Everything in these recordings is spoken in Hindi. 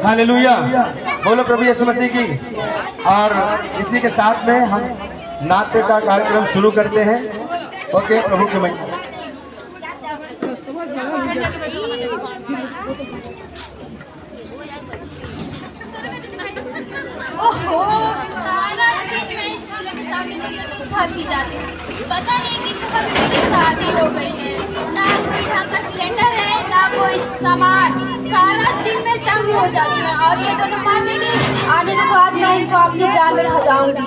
हालेलुया, बोलो प्रभु यीशु मसीह की। और इसी के साथ में हम नाट्य का कार्यक्रम शुरू करते हैं। ओके, प्रभु की महिमा। ओहो, सारा दिन मैं इस चूल्हे के सामने लेकर थक जाती हूँ। पता नहीं कि कभी मेरी शादी हो गई है, ना कोई ढंग का सिलेंडर है, ना कोई सामान। सारा दिन मैं तंग हो जाती हूँ। और ये दोनों माँ बेटी आने तो आज मैं इनको अपनी जान में फंसाऊंगी।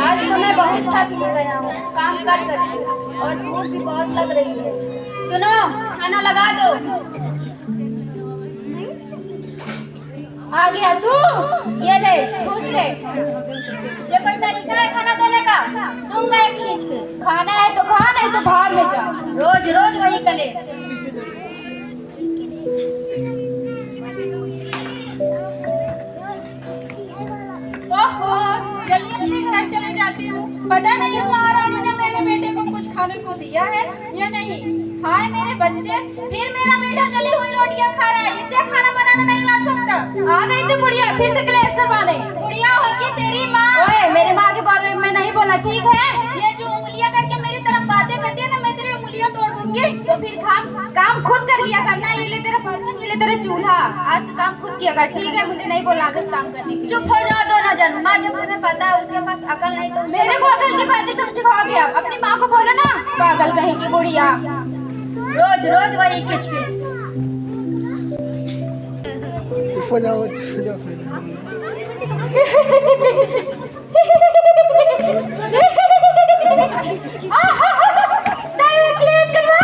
आज तो मैं बहुत थक गया हूँ काम कर और भूख भी बहुत लग रही है। सुनो, खाना लगा दो। आ गया तू, ये ले दूसरे। ये कोई तरीका है खाना देने का? दूंगा एक खींच के। खाना है तो खा, नहीं तो बाहर में जा। रोज रोज वही कले। ओहो, जल्दी जल्दी घर चले जाती हूँ। पता नहीं इस महारानी ने मेरे बेटे को कुछ खाने को दिया है या नहीं। हाय मेरे बच्चे, फिर मेरा बेटा जली हुई रोटियां खा रहा है। इसे खाना बनाना नहीं आ सकता। आ गई तू बुढ़िया, फिर से क्लेश करवाने। बुढ़िया होगी तेरी माँ। ओए, मेरी माँ के बारे में नहीं बोला, ठीक है? ये जो उंगलियां करके मेरी तरफ बातें करती है ना, मैं तेरी उंगलियां तोड़ दूंगी। तो फिर काम खुद कर लिया करना। ये ले तेरा बर्तन, ये ले तेरा चूल्हा। आज से काम खुद किया कर, ठीक है? मुझे नहीं बोला आगे काम करने की। चुप हो जा दो ना जन। माँ जब तुम्हें पता है उसके पास अकल नहीं तो मेरे को अकल की बातें तुम सिखाओगे। अपनी माँ को बोलो ना, पागल कहेगी बुढ़िया। रोज रोज वही किचकिच। चुप हो जाओ, चुप हो जाओ। चल क्लीन करवा।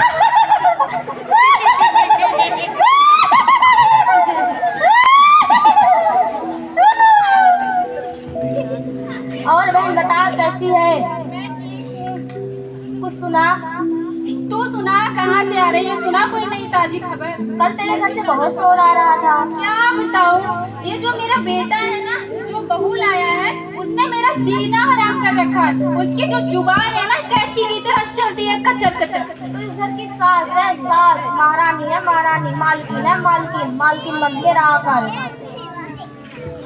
और बहन बता कैसी है? कुछ सुना? तू सुना? कहाँ से आ रही है? सुना कोई नई ताजी खबर? कल तेरे घर से बहुत शोर आ रहा था। क्या बताऊँ? ये जो मेरा बेटा है ना, जो बहू लाया है, उसने मेरा जीना हराम कर रखा है। उसकी जो जुबान है ना, कैंची की तरह चलती है, कचर कचर। तो इस घर की सास है, सास। महारानी है महारानी, मालकिन है मालकिन। मालकिन बन के रहा कर।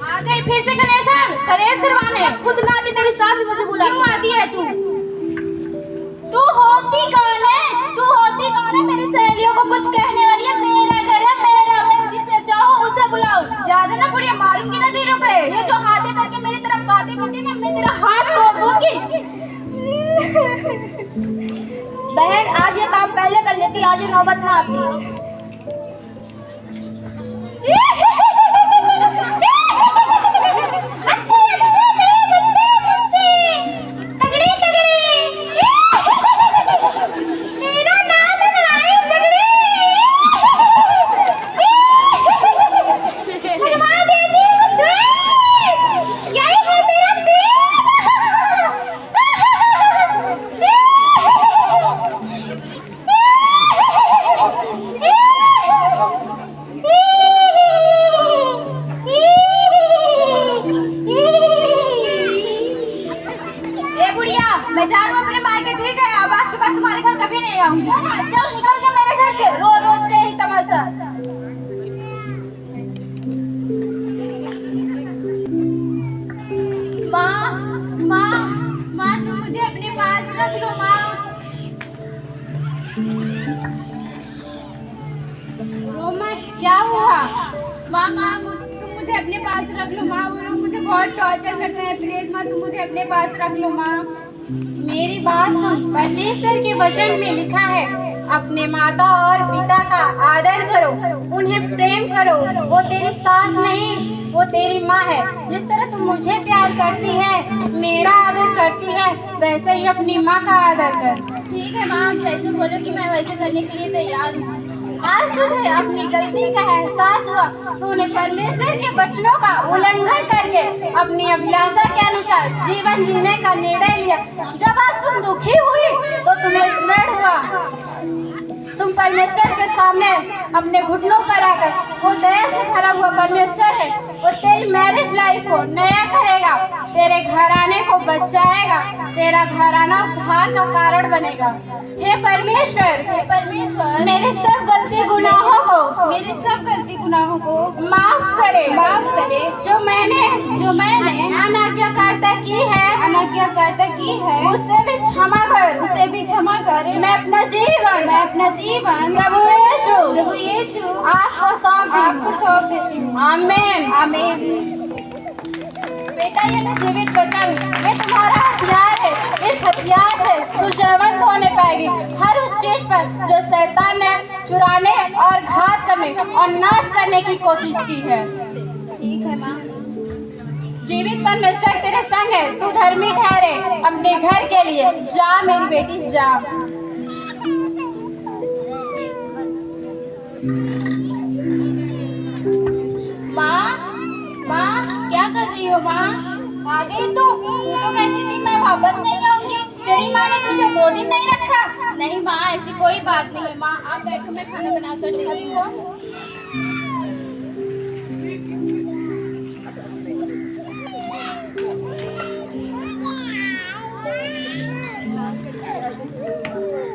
आ गई फिर से कलेश करवाने। खुद ना आती तेरी सास मुझे बुला। क्यों आती है तू? तू होती कौन है? तू होती कौन है? मेरी सहेलियों को कुछ कहने वाली है? मेरा घर है, मेरा। मैं जिसे चाहूँ उसे बुलाऊं। ज्यादा ना बुढ़िया, मारूंगी ना तीनों को। ये जो हाथे करके मेरी तरफ बातें करती है ना, मैं तेरा हाथ तोड़ दूंगी। बहन, आज ये काम पहले कर लेती, आज ये नौबत ना आती। मैं जा रहा हूँ अपने मायके, ठीक है? अब आज के बाद तुम्हारे घर कभी नहीं आऊंगी। चल निकल जा मेरे घर से, रोज रोज के ही तमाशा। माँ माँ माँ, तुम मुझे अपने पास रख लो माँ। रोमन, क्या हुआ? माँ माँ, तुम मुझे अपने पास रख लो माँ। वो लोग मुझे बहुत टॉर्चर करते हैं। प्लीज माँ, तुम मुझे अपने पास रख लो माँ। मेरी बात सुन, परमेश्वर के वचन में लिखा है, अपने माता और पिता का आदर करो, उन्हें प्रेम करो। वो तेरी सास नहीं, वो तेरी माँ है। जिस तरह तुम मुझे प्यार करती है, मेरा आदर करती है, वैसे ही अपनी माँ का आदर कर। ठीक है माँ, जैसे बोलोगी मैं वैसे करने के लिए तैयार हूँ। आज तुझे अपनी गलती का एहसास हुआ। तूने परमेश्वर के वचनों का उल्लंघन करके अपनी अभिलाषा के अनुसार जीवन जीने का निर्णय लिया। जब आज तुम दुखी हुई तो तुम्हें स्मरण हुआ, तुम परमेश्वर के सामने अपने घुटनों पर आकर, वो दया से भरा हुआ परमेश्वर है, वो तेरी मैरिज लाइफ को नया करेगा, तेरे घराने को बचाएगा, तेरा घराना उद्धार का कारण बनेगा। हे परमेश्वर, मेरे सब गलती गुनाहों को माफ करे, जो मैंने अनाज्ञाकारिता की है, उसे भी क्षमा कर। मैं अपना जीवन प्रभु यीशु आपको सौंप देती हूँ। आमीन। बेटा, ये जो जीवित वचन, ये तुम्हारा हथियार है। इस हथियार से तू जयवंत होने पाएगी हर उस चीज पर जो शैतान ने चुराने और घात करने और नाश करने की कोशिश की है। ठीक है माँ। जीवित परमेश्वर तेरे संग है, तू धर्मी ठहरे अपने घर के लिए। जा मेरी बेटी, जा। माँ, क्या कर रही हो माँ? आ गई तू तो कहती थी मैं वापस नहीं आऊंगी। तेरी माँ ने तुझे 2 दिन नहीं रखा। नहीं माँ, ऐसी कोई बात नहीं है माँ, आप बैठो, मैं खाना बना कर देती हूँ।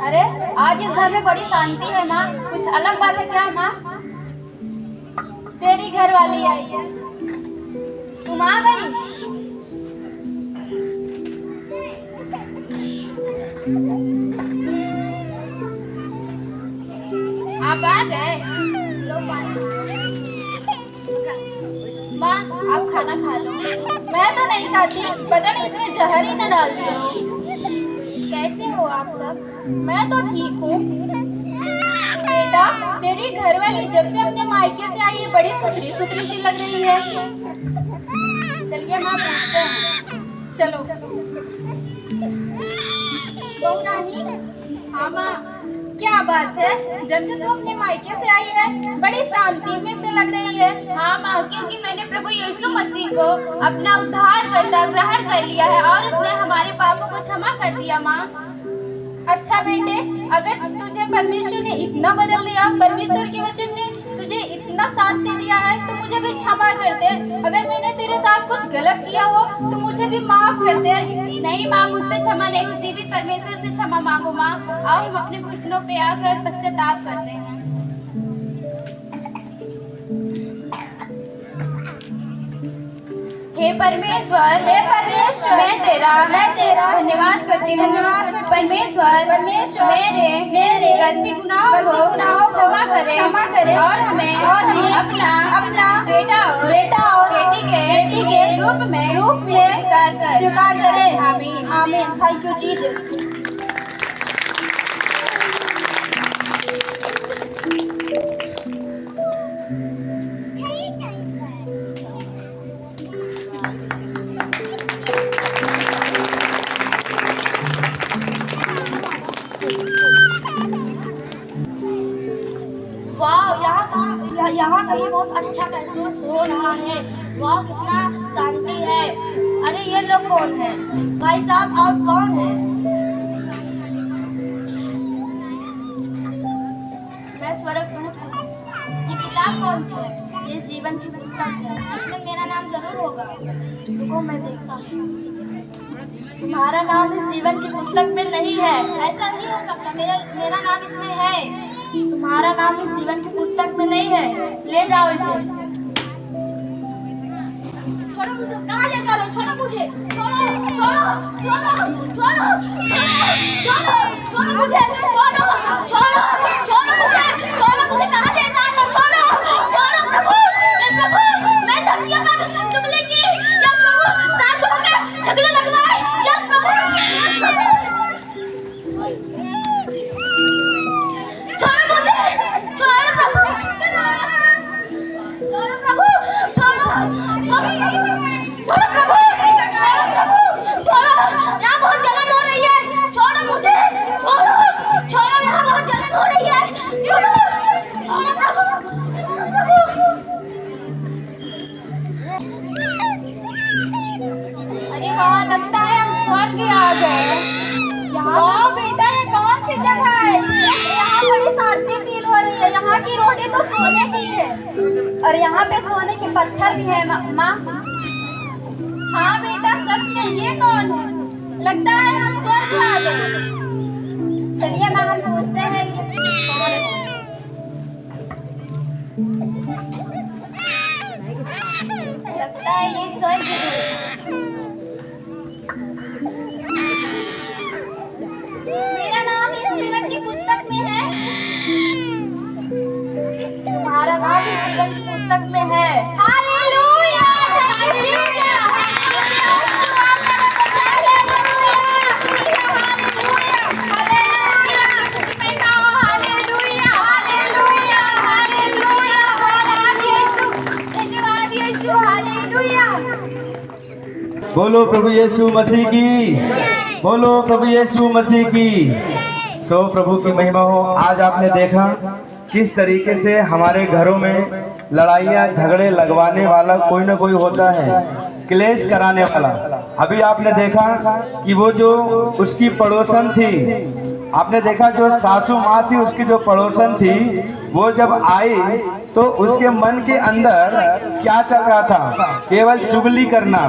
अरे आज इस घर में बड़ी शांति है माँ, कुछ अलग बात है क्या माँ? तेरी घरवाली आई है। तुम आ गई? आप आ गए? लो पानी। माँ, आप खाना खा लो। मैं तो नहीं खाती, पता नहीं इसमें जहर ही न डाल दिया हो। कैसे हो आप सब? मैं तो ठीक हूँ। बेटा, तेरी घरवाली जब से अपने मायके से आई है, बड़ी सुथरी सी लग रही है। चलिए माँ, पूछते हैं। चलो। बहू रानी। हाँ माँ। क्या बात है, जब से तू अपने मायके से आई है बड़ी शांति में से लग रही है। हाँ माँ, क्योंकि मैंने प्रभु यीशु मसीह को अपना उद्धारकर्ता ग्रहण कर लिया है और उसने हमारे पापों को क्षमा कर दिया माँ। अच्छा बेटे, अगर तुझे परमेश्वर ने इतना बदल दिया, परमेश्वर के वचन ने तुझे इतना शांति दिया है, तो मुझे भी क्षमा कर दे। अगर मैंने तेरे साथ कुछ गलत किया हो तो मुझे भी माफ कर दे। नहीं माँ, मुझसे क्षमा नहीं, उस जीवित परमेश्वर से क्षमा मांगो माँ। आओ हम अपने घुटनों पे आकर पश्चाताप करते हैं। हे परमेश्वर, मैं तेरा धन्यवाद करती हूँ। परमेश्वर मेरे गलती गुनाहों को क्षमा करे और हमें अपना बेटा और बेटी के रूप में स्वीकार करे। आमीन। Thank you Jesus. यहाँ कहीं बहुत अच्छा महसूस हो रहा है। वाह, कितना शांति है। अरे ये लोग कौन है? भाई साहब, आप कौन हैं? मैं स्वर्गदूत हूँ। ये किताब कौन सी है? ये जीवन की पुस्तक है। इसमें मेरा नाम जरूर होगा। रुको मैं देखता हूँ। तुम्हारा नाम इस जीवन की पुस्तक में नहीं है। ऐसा नहीं हो सकता, मेरा नाम इसमें है। तुम्हारा नाम इस जीवन की पुस्तक में नहीं है। ले जाओ इसे। छोड़ो मुझे, कहाँ ले जा रहे हो? छोड़ो मुझे, छोड़ो मुझे, छोड़ो मुझे, कहाँ ले जा रहे हो? छोड़ो प्रभु, मैं धमकियाँ पर चुगली की। यस प्रभु, साथ होकर झगड़े लगवाए। यस प्रभु, छोड़ो मुझे, छोड़ो प्रभु, यहाँ बहुत जलन हो रही है। छोड़ो मुझे, छोड़ो, यहाँ बहुत जलन हो रही है। छोड़ो प्रभु। अरे वाह, लगता है हम स्वर्ग आ गए। यहाँ बेटा, ये कौन सी जगह है? यहाँ बड़ी शांति यहाँ की रोटी तो सोने की है और यहाँ पे सोने के पत्थर भी है माँ। हाँ बेटा, सच में ये कौन है? लगता है हम स्वर्ग आ गए। चलिए माँ, हम पूछते हैं कि कौन है। लगता है ये स्वर्ग है। मेरा नाम इस जीवन की पुस्तक में है। तुम्हारा नाम इस जीवन की पुस्तक में है। हालेलुया, हालेलुया, बोलो प्रभु यीशु मसीह की, बोलो प्रभु यीशु मसीह की। सो प्रभु की महिमा हो। आज आपने देखा किस तरीके से हमारे घरों में लड़ाइयाँ झगड़े लगवाने वाला कोई ना कोई होता है, क्लेश कराने वाला। अभी आपने देखा कि वो जो उसकी पड़ोसन थी, आपने देखा जो सासू माँ थी उसकी जो पड़ोसन थी, वो जब आई तो उसके मन के अंदर क्या चल रहा था? केवल चुगली करना।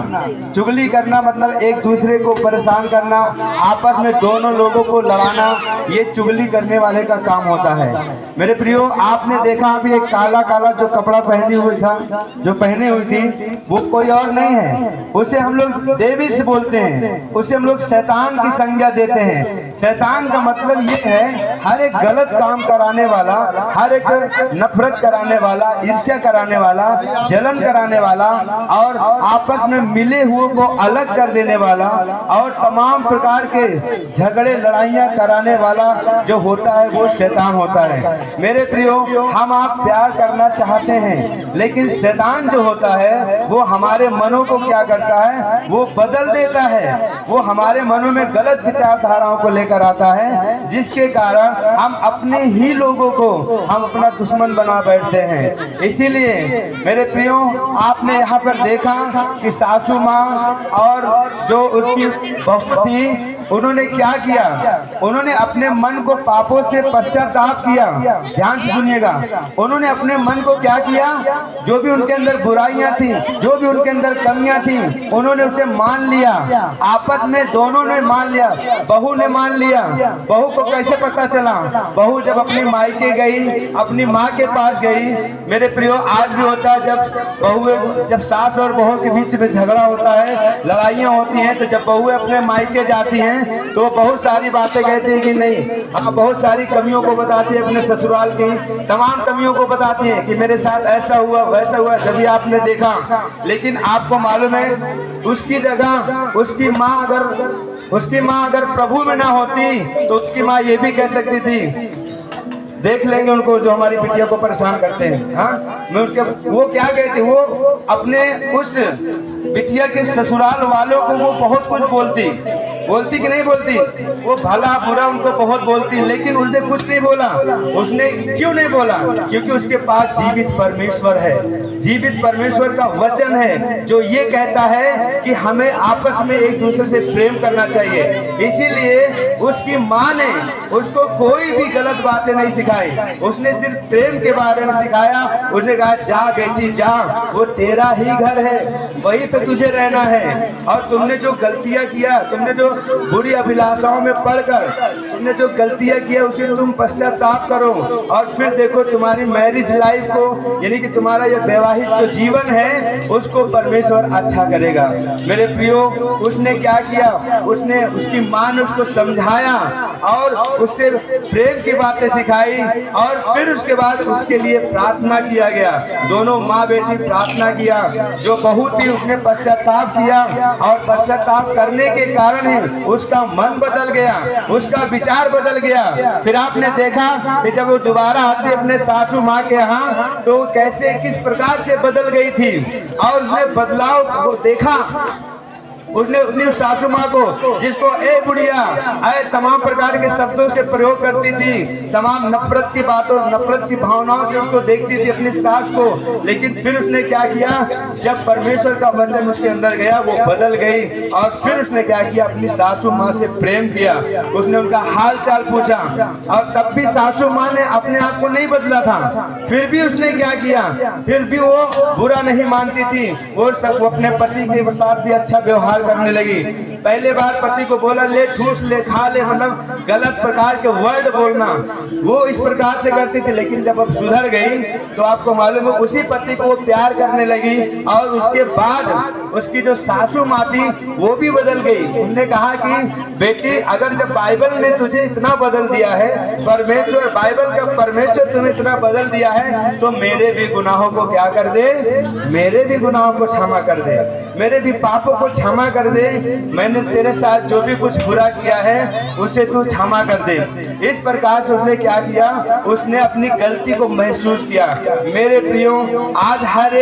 चुगली करना मतलब एक दूसरे को परेशान करना, आपस में दोनों लोगों को लड़ाना, ये चुगली करने वाले का काम होता है। मेरे प्रियो, आपने देखा अभी एक काला काला जो कपड़ा पहनी हुई था, जो पहनी हुई थी, वो कोई और नहीं है, उसे हम लोग देवी से बोलते हैं, उसे हम लोग शैतान की संज्ञा देते हैं। शैतान का मतलब ये है हर एक गलत काम कराने वाला, हर एक नफरत कराने वाला, ईर्ष्या कराने वाला, जलन कराने वाला और आपस में मिले हुए को अलग कर देने वाला और तमाम प्रकार के झगड़े लड़ाइयाँ कराने वाला जो होता है वो शैतान होता है। मेरे प्रियो, हम आप प्यार करना चाहते हैं, लेकिन शैतान जो होता है वो हमारे मनों को क्या करता है? वो बदल देता है। वो हमारे मनों में गलत विचारधाराओं को लेकर आता है, जिसके कारण हम अपने ही लोगों को हम अपना दुश्मन बना बैठते हैं। इसीलिए मेरे प्रियो, आपने यहाँ पर देखा कि सासू माँ और जो उसकी बहू थी, उन्होंने क्या किया? उन्होंने अपने मन को पापों से पश्चाताप किया। ध्यान से सुनिएगा, उन्होंने अपने मन को क्या किया? जो भी उनके अंदर बुराइयां थी, जो भी उनके अंदर कमियां थी, उन्होंने उसे मान लिया। आपस में दोनों ने मान लिया। बहू ने मान लिया। बहू को कैसे पता चला? बहू जब अपनी मायके गई, अपनी माँ के पास गई। मेरे प्रियो, आज भी होता है जब सास और बहू के बीच में झगड़ा होता है, लड़ाइयाँ होती हैं, तो जब बहू अपने मायके जाती हैं तो वो बहुत सारी बातें कहती है कि नहीं, बहुत सारी कमियों को बताती है, अपने ससुराल की तमाम कमियों को बताती है कि मेरे साथ ऐसा हुआ वैसा हुआ। जब आपने देखा, लेकिन आपको मालूम है उसकी जगह उसकी माँ अगर प्रभु में ना होती तो उसकी माँ ये भी कह सकती थी, देख लेंगे उनको जो हमारी बिटिया को परेशान करते हैं। हाँ, मैं उसके वो क्या कहती, वो अपने उस बिटिया के ससुराल वालों को वो बहुत कुछ बोलती कि नहीं बोलती? वो भला बुरा उनको बहुत बोलती, लेकिन उसने कुछ नहीं बोला। उसने क्यों नहीं बोला? क्योंकि उसके पास जीवित परमेश्वर है। जीवित परमेश्वर का वचन है जो ये कहता है कि हमें आपस में एक दूसरे से प्रेम करना चाहिए। इसीलिए उसकी माँ ने उसको कोई भी गलत बातें नहीं सिखाई, उसने सिर्फ प्रेम के बारे में सिखाया। उसने कहा, जा बेटी जा, वो तेरा ही घर है, वहीं पे तुझे रहना है। और तुमने जो गलतियां किया, तुमने जो बुरी अभिलाषाओं में पड़कर तुमने जो गलतियां किया, उसे तुम पश्चाताप करो और फिर देखो तुम्हारी मैरिज लाइफ को, यानी कि तुम्हारा ये वैवाहिक जो जीवन है, उसको परमेश्वर अच्छा करेगा। मेरे प्रियो, उसने क्या किया? उसने उसकी माँ ने उसको समझाया और उससे प्रेम की बातें सिखाई और फिर उसके बाद उसके लिए प्रार्थना किया गया। दोनों माँ बेटी प्रार्थना किया। जो बहू थी उसने पश्चाताप किया और पश्चाताप करने के कारण ही उसका मन बदल गया, उसका विचार बदल गया। फिर आपने देखा कि जब वो दोबारा आती अपने सासू माँ के यहाँ, तो कैसे किस प्रकार से बदल गई थी और उसने बदलाव को देखा। उसने अपनी उस सासू माँ को, जिसको ए बुढ़िया ऐ तमाम प्रकार के शब्दों से प्रयोग करती थी, तमाम नफरत की बातों, नफरत की भावनाओं से उसको देखती थी अपनी सास को, लेकिन फिर उसने क्या किया, जब परमेश्वर का वचन उसके अंदर गया वो बदल गई और फिर उसने क्या किया, अपनी सासू माँ से प्रेम किया, उसने उनका हाल चाल पूछा। और तब भी सासू माँ ने अपने आप को नहीं बदला था, फिर भी उसने क्या किया, फिर भी वो बुरा नहीं मानती थी, वो सब अपने पति के साथ भी अच्छा व्यवहार करने लगी। पहले बार पति को बोला ले ठूस ले खा ले, मतलब गलत प्रकार के वर्ड बोलना, वो इस प्रकार से करती थी, लेकिन जब अब सुधर गई तो आपको मालूम है उसी पति को वो प्यार करने लगी। और उसके बाद उसकी जो सासू माँ थी वो भी बदल गई। उन्होंने कहा कि बेटी, अगर जब बाइबल ने तुझे इतना बदल दिया है, परमेश्वर, बाइबल का परमेश्वर तुम्हें इतना बदल दिया है, तो मेरे भी गुनाहों को क्या कर दे, मेरे भी गुनाहों को क्षमा कर दे, मेरे भी पापों को क्षमा कर दे, मैंने तेरे साथ जो भी कुछ बुरा किया है उसे तू क्षमा कर दे। इस प्रकार से उसने क्या किया, उसने अपनी गलती को महसूस किया। मेरे प्रियो, आज हर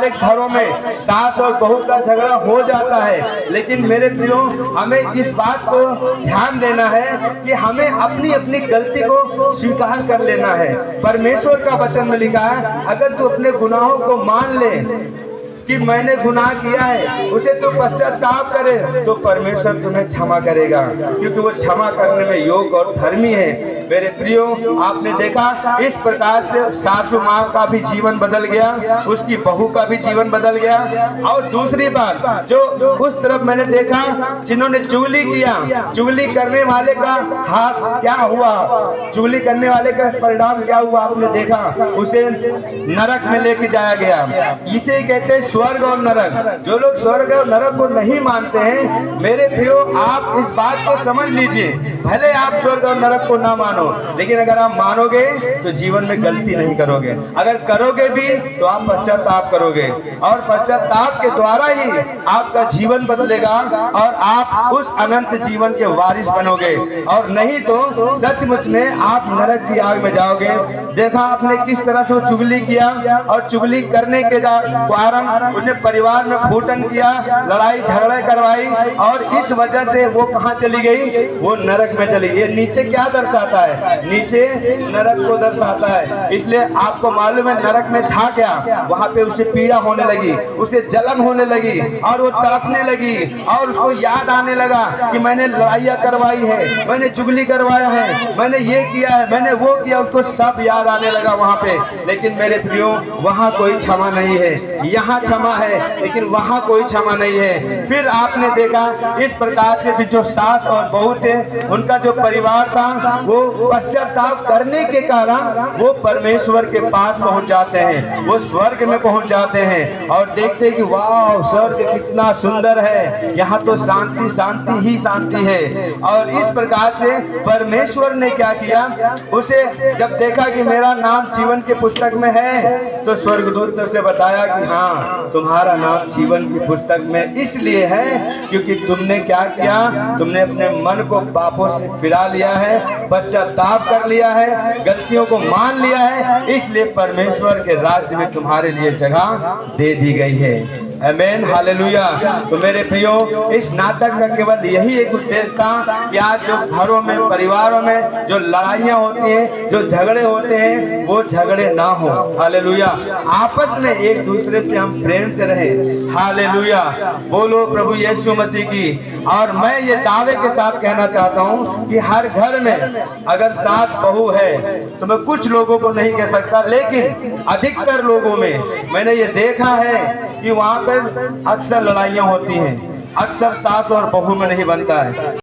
एक घरों में सास और बहू का झगड़ा हो जाता है, लेकिन मेरे प्रियो हमें इस बात को ध्यान देना है कि हमें अपनी अपनी गलती को स्वीकार कर लेना है। परमेश्वर का वचन में लिखा है, अगर तू अपने गुनाहों को मान ले कि मैंने गुनाह किया है, उसे तो पश्चाताप करे, तो परमेश्वर तुम्हें क्षमा करेगा, क्योंकि वो क्षमा करने में योग्य और धर्मी है। मेरे प्रियो, आपने देखा इस प्रकार से सासू माँ का भी जीवन बदल गया, उसकी बहू का भी जीवन बदल गया। और दूसरी बात, जो उस तरफ मैंने देखा जिन्होंने चुगली किया, चुगली करने वाले का हाथ क्या हुआ, चुगली करने वाले का परिणाम क्या हुआ, आपने देखा उसे नरक में लेके जाया गया। इसे कहते हैं स्वर्ग और नरक। जो लोग स्वर्ग और नरक को नहीं मानते हैं, मेरे प्रियो, आप इस बात को समझ लीजिए, भले आप स्वर्ग और नरक को ना मानो, लेकिन अगर आप मानोगे तो जीवन में गलती नहीं करोगे, अगर करोगे भी तो आप पश्चाताप करोगे, और पश्चाताप के द्वारा ही आपका जीवन बदलेगा और आप उस अनंत जीवन के वारिस बनोगे, और नहीं तो सचमुच में आप नरक की आग में जाओगे। देखा आपने किस तरह से चुगली किया, और चुगली करने के कारण उसने परिवार में फूटन किया, लड़ाई झगड़ा करवाई, और इस वजह से वो कहाँ चली गई, वो नरक में चली गई। ये नीचे क्या दर्शाता है, नीचे नरक को दर्शाता है। इसलिए आपको मालूम है नरक में था क्या, वहाँ पे उसे पीड़ा होने लगी, उसे जलन होने लगी, और वो तड़पने लगी, और उसको याद आने लगा कि मैंने लड़ाइयाँ करवाई है, मैंने चुगली करवाया है, मैंने ये किया है, मैंने वो किया, उसको सब याद आने लगा वहाँ पे। लेकिन मेरे प्रियो, वहाँ कोई क्षमा नहीं है, यहाँ क्षमा है, लेकिन वहाँ कोई क्षमा नहीं है। फिर आपने देखा इस प्रकार से भी जो सास और बहू थे, उनका जो परिवार था, वो पश्चाताप करने के कारण वो परमेश्वर के पास पहुंच जाते हैं, वो स्वर्ग में पहुंच जाते हैं, और देखते हैं कि वाह, स्वर्ग कितना सुंदर है, यहाँ तो शांति शांति ही शांति है। और इस प्रकार से परमेश्वर ने क्या किया, उसे जब देखा कि मेरा नाम जीवन के पुस्तक में है, तो स्वर्गदूत ने उसे बताया कि हाँ, तुम्हारा नाम जीवन की पुस्तक में इसलिए है क्योंकि तुमने क्या किया, तुमने अपने मन को पापों से फिरा लिया है, पश्चाताप कर लिया है, गलतियों को मान लिया है, इसलिए परमेश्वर के राज्य में तुम्हारे लिए जगह दे दी गई है। आमेन, हालेलुया। तो मेरे प्रियो, इस नाटक का केवल यही एक उद्देश्य था कि आज जो घरों में, परिवारों में जो लड़ाइयाँ होती हैं, जो झगड़े होते हैं, वो झगड़े ना हो। हालेलुया। आपस में एक दूसरे से हम प्रेम से रहें। हालेलुया। बोलो प्रभु यीशु मसीह की। और मैं ये दावे के साथ कहना चाहता हूँ कि हर घर में अगर सास बहू है, तो मैं कुछ लोगों को नहीं कह सकता, लेकिन अधिकतर लोगों में मैंने ये देखा है कि वहाँ पर अक्सर लड़ाइयाँ होती हैं, अक्सर सास और बहू में नहीं बनता है।